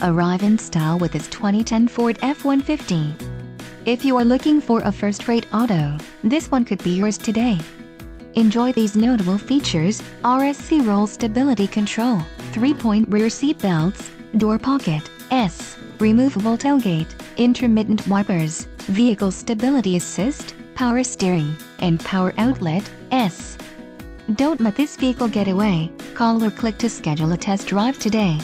arrive in style with this 2010 Ford F-150. If you are looking for a first-rate auto, this one could be yours today. Enjoy these notable features: RSC Roll Stability Control, 3-point rear seat belts, door pocket, removable tailgate, intermittent wipers, vehicle stability assist, power steering, and power outlet, Don't let this vehicle get away. Call or click to schedule a test drive today.